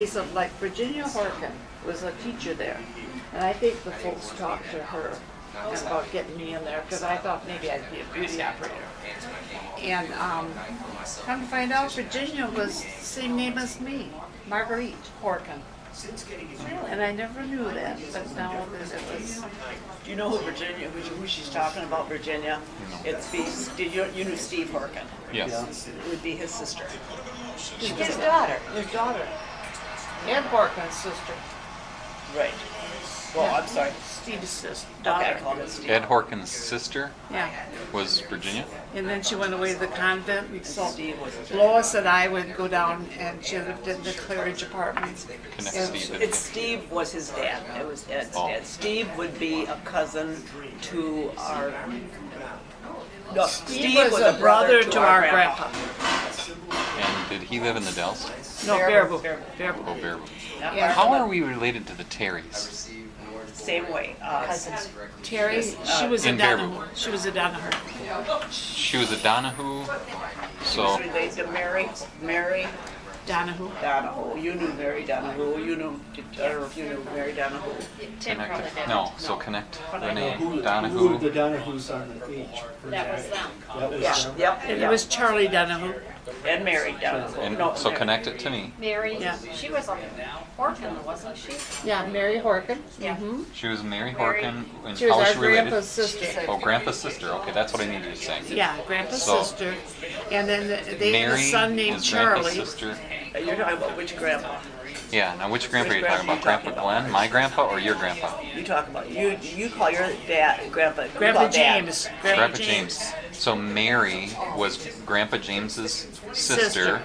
case of like Virginia Horkin was a teacher there, and I think the folks talked to her about getting me in there because I thought maybe I'd be a beauty operator. And come to find out, Virginia was the same name as me, Marguerite Horkin. And I never knew that, but now that it was. Do you know who she's talking about, Virginia? It's you knew Steve Horkin? Yes. It would be his sister. His daughter. His daughter. Ed Horkin's sister. Right. Well, I'm sorry. Steve's sister. Okay, Daughter. I called it Steve. Ed Horkin's sister Yeah. was Virginia. And then she went away to the convent, and so Steve was his Lois and I would go down, and she lived in the Claridge Apartments. Connect And Steve. It's Steve was his dad. It was Ed's Oh. dad. Steve would be a cousin to our. No, Steve was a brother to our grandpa. And did he live in the Dells? No, Baraboo. Baraboo. Oh, Baraboo. Baraboo. Yeah. How are we related to the Terrys? Same way. Terry, she was a In Baraboo. Donahue. She was a Donahue. She was a Donahue, so She was related to Mary Donahue. Donahue. You knew Mary Donahue. You knew Mary Donahue. connect. No, so connect Renee Who the Donahue. Donahues on the H? That was them. That was Yeah. them? Yep. And it yep. was Charlie Donahue. And Mary Donahue. And No, so Mary. connect it to me. Mary, Yeah. she was a Horkin, wasn't she? Yeah, Mary Horkin. Yeah. Mm-hmm. She was Mary Mary. Horkin. And She was how is our she related? grandpa's sister. Oh, grandpa's sister. Okay, that's what I needed to say. Yeah, grandpa's So- sister. And then they had a Mary son named is grandpa's Charlie. sister. You're talking about which grandpa? Yeah. Now, which grandpa are you Which talking about? grandpa Grandpa you talking Glenn, my grandpa, or your grandpa? You talk about you call your dad grandpa. you Grandpa call dad. James. Grandpa James. So Mary was Grandpa James's sister.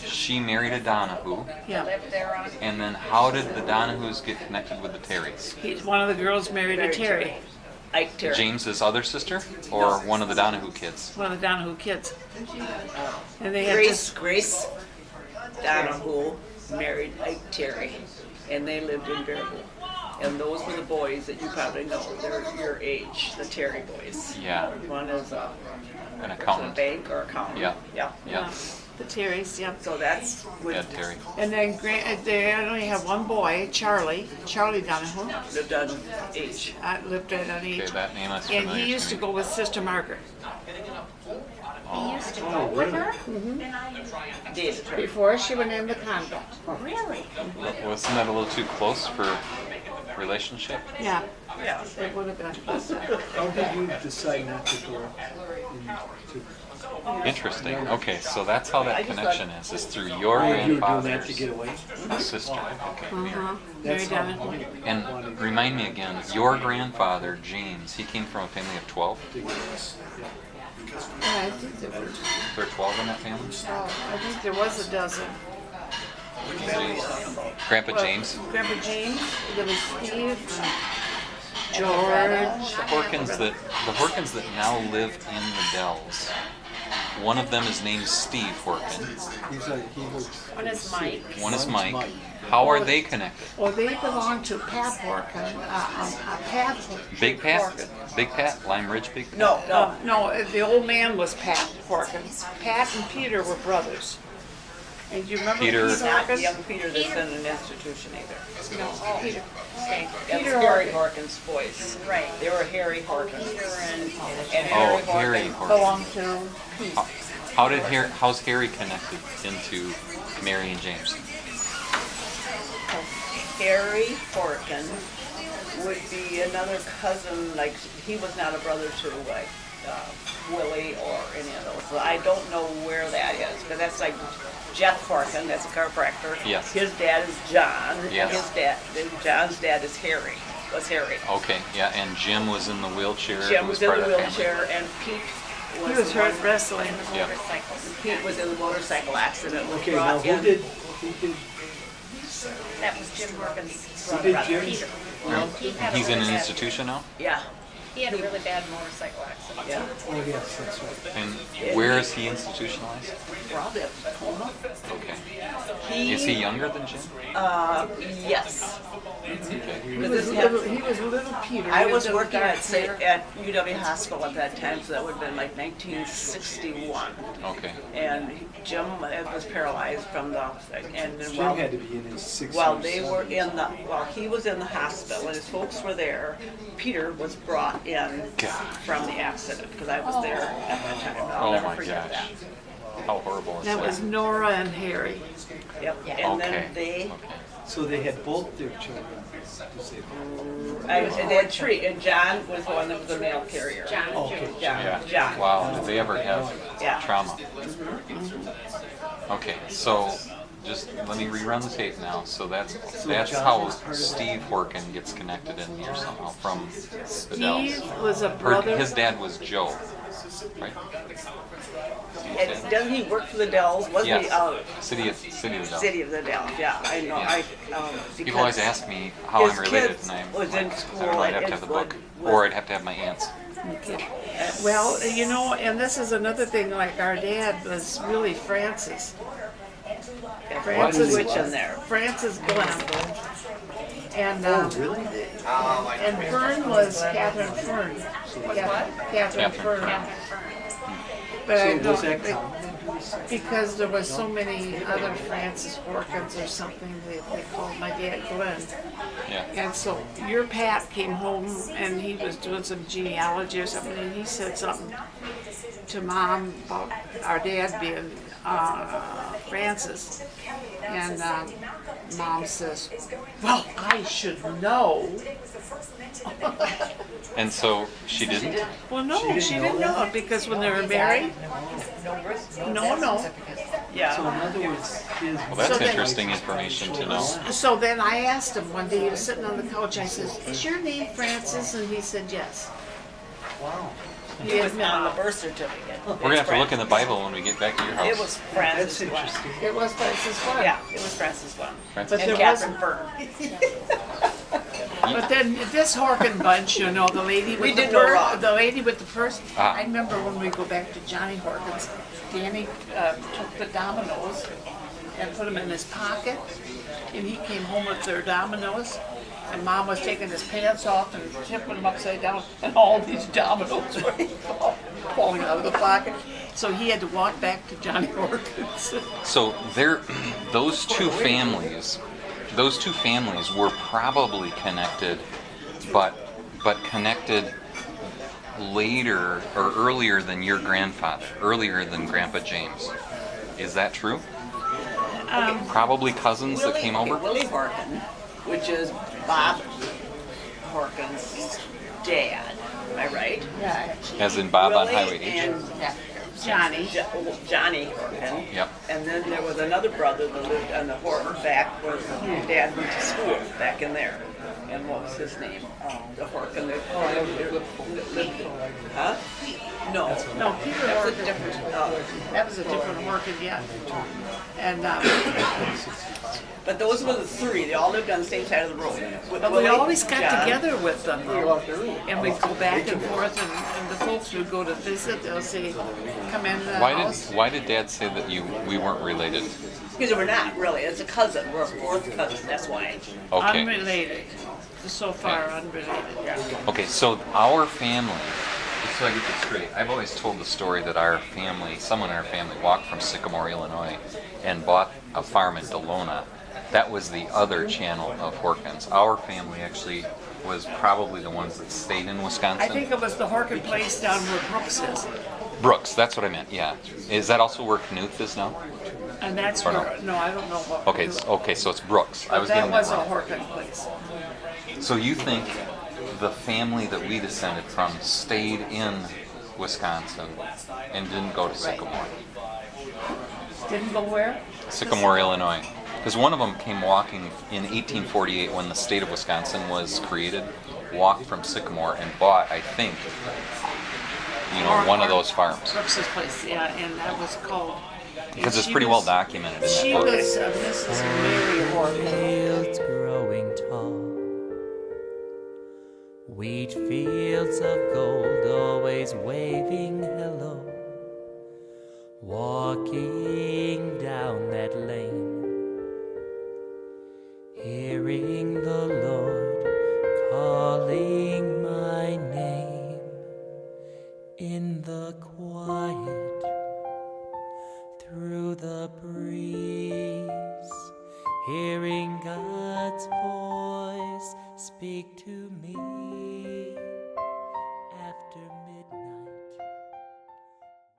She married a Donahue. Yeah. Lived there on. And then how did the Donahues get connected with the Terrys? One of the girls married a Terry. Ike Terry. James's other sister, or one of the Donahue kids? One of the Donahue kids. And they had Grace Donahue married Ike Terry, and they lived in Baraboo. And those were the boys that you probably know. They're your age, the Terry boys. Yeah, One is a an a accountant. bank or accountant. Yeah. Yeah. Yeah, the Terrys, yeah. So that's with Ed Terry. And then they only had one boy, Charlie Donahue. lived on H. Lived right on Okay, each. that name is And familiar he used to me. go with Sister Margaret. He used to go with her? Did. Before she went in the convent. Really? Wasn't that a little too close for relationship? Yeah, Yeah. it would have been. How did you decide not to go into? Interesting. Okay, so that's how that connection is through your Oh, you were doing that grandfather's to get away? sister. Okay. Mary That's how Donahue. And remind me again, your grandfather, James, he came from a family of 12? Yeah, I think there were. Is there 12 in that family? I think there was a dozen. Grandpa James? Grandpa James, there was Steve, George. The Horkins that now live in the Dells. One of them is named Steve Horkin. He works. One is Mike. One is Mike. How are they connected? Well, they belong to Pat Horkin. Pat. Big Pat? Horkin. Big Pat? Lime Ridge Big Pat? No, the old man was Pat Horkin. Pat and Peter were brothers. And do you remember Peter- Peter Not Horkin? young Peter that's in an institution either. No, Peter. Okay. That's Peter Harry Horkin. Horkin's boys. Right. They were Harry Horkin. Peter and And Oh, Harry Horkin. Horkin. Belonged to Pete. How's Harry connected into Mary and James? Harry Horkin would be another cousin, like, he was not a brother to, like, Willie or any of those. So I don't know where that is, but that's like Jeff Horkin, that's a chiropractor. Yes. His dad is John. Yes. John's dad is Harry, Okay, yeah, and Jim was in the wheelchair. Jim who was in part the of that family. wheelchair, and Pete was. He was the hurt one- wrestling. Yeah. motorcycles. Pete was in the motorcycle accident, was Okay, now brought who in. did That was Jim Horkin's Who did brother, Jim? Peter. Well, He had a He's in an little bit. institution now? Yeah, He had a really bad motorcycle accident. Yeah. Oh, yes, that's right. And where is he institutionalized? Probably at Tacoma. Okay. Is he younger than Jim? Yes. He But was this had- little Peter. I He was in working dark at hair. UW Hospital at that time, so that would have been like 1961. Okay. And Jim was paralyzed from the, and then Jim had to be in his 60s. while they were in the, while he was in the hospital and his folks were there, Peter was brought in God. from the accident, because I was there at that time. I'll Oh never my forget gosh. that. How horrible is That that? was Nora and Harry. Yep, Yeah. and Okay. then they, So they had both their children disabled. and they had three, and John was the one that was the mail carrier. John. Okay. Yeah. John. Wow. Did they ever have Yeah. trauma? Okay. So just let me rerun the tape now. So that's John how was part of Steve Horkin gets connected in here somehow from the Steve Dells. was a brother. His dad was Joe, right? And doesn't he work for the Dells? Wasn't he? Yes. City of Dells. City of the Dells, yeah, I know, Yeah. People always because ask me how I'm his related, kids and I'm was like, in I school don't know. I'd at have to have the book, Edgewood or I'd have to have my aunts. Well, you know, and this is another thing, like our dad was really Francis. Francis Switch in there. Francis Glenn. And, Oh, really? and Fern was Catherine Fern. Catherine Fern. But I So was don't, that common? because there was so many other Francis Horkins or something, they called my dad Glenn. Yeah. And so your Pat came home and he was doing some genealogy or something, and he said something to Mom about our dad being Francis. And Mom says, "Well, I should know." And so she didn't? Well, no, she didn't know it because when they were married, no. Yeah. So in other words, his. Well, that's So then- interesting information to know. So then I asked him one day, he was sitting on the couch, I said, "Is your name Francis?" And he said, "Yes." Wow. It was not on the birth certificate. We're going to have to look in the Bible when we get back to your house. It was Francis That's Glenn. interesting. It was Francis Glenn. Yeah, it was Francis Glenn. Francis. But And there Catherine wasn't- Fern. But then this Horkin bunch, you know, the lady We with the did no purse, wrong. the lady with the purse. Ah. I remember when we go back to Johnny Horkins, Danny took the dominoes and put them in his pocket, and he came home with their dominoes, and Mom was taking his pants off and tipping them upside down, and all these dominoes were falling out of the pocket. So he had to walk back to Johnny Horkins. So there, those two families were probably connected, but connected later or earlier than your grandfather, earlier than Grandpa James. Is that true? Probably cousins that came over? Willie Horkin, which is Bob Horkin's dad. Am I right? Yeah. As in Bob on Willie Highway H? and Johnny. Johnny Horkin. Yep. And then there was another brother that lived on the Horton back where Dad went to school back in there. And what was his name? The Horkin that lived. Huh? No. No, Peter That was a Horkin. different. That was a different Horkin, yeah. And But those were the three. They all lived on the same side of the road. but we Willie, always got John, together with them, though. And we'd go back and forth, and the folks would go to visit. They'll say, "Come in the house." Why did Dad say that we weren't related? Because we're not really. It's a cousin. We're a fourth cousin. That's why. Okay. Unrelated. So far, unrelated. Okay, so our family, just so I get this straight, I've always told the story that our family, someone in our family, walked from Sycamore, Illinois, and bought a farm in Delona. That was the other channel of Horkins. Our family actually was probably the ones that stayed in Wisconsin. I think it was the Horkin place down where Brooks is. Brooks, that's what I meant, yeah. Is that also where Knuth is now? And that's Or no? where, no, I don't know what. Okay, so it's Brooks. I was That getting was that a wrong. Horkin place. So you think the family that we descended from stayed in Wisconsin and didn't go to Sycamore? Didn't go where? Sycamore, Illinois. Because one of them came walking in 1848 when the state of Wisconsin was created, walked from Sycamore and bought, I think, one of those farms. Brooks's place, yeah, and that was called. Because it's she pretty was- well documented in that She book. was Mrs. Mary Horkin. Fields growing tall, Wheat fields of gold, always waving hello. Walking down that lane, hearing the Lord calling my name. In the quiet, through the breeze, hearing God's voice speak to me.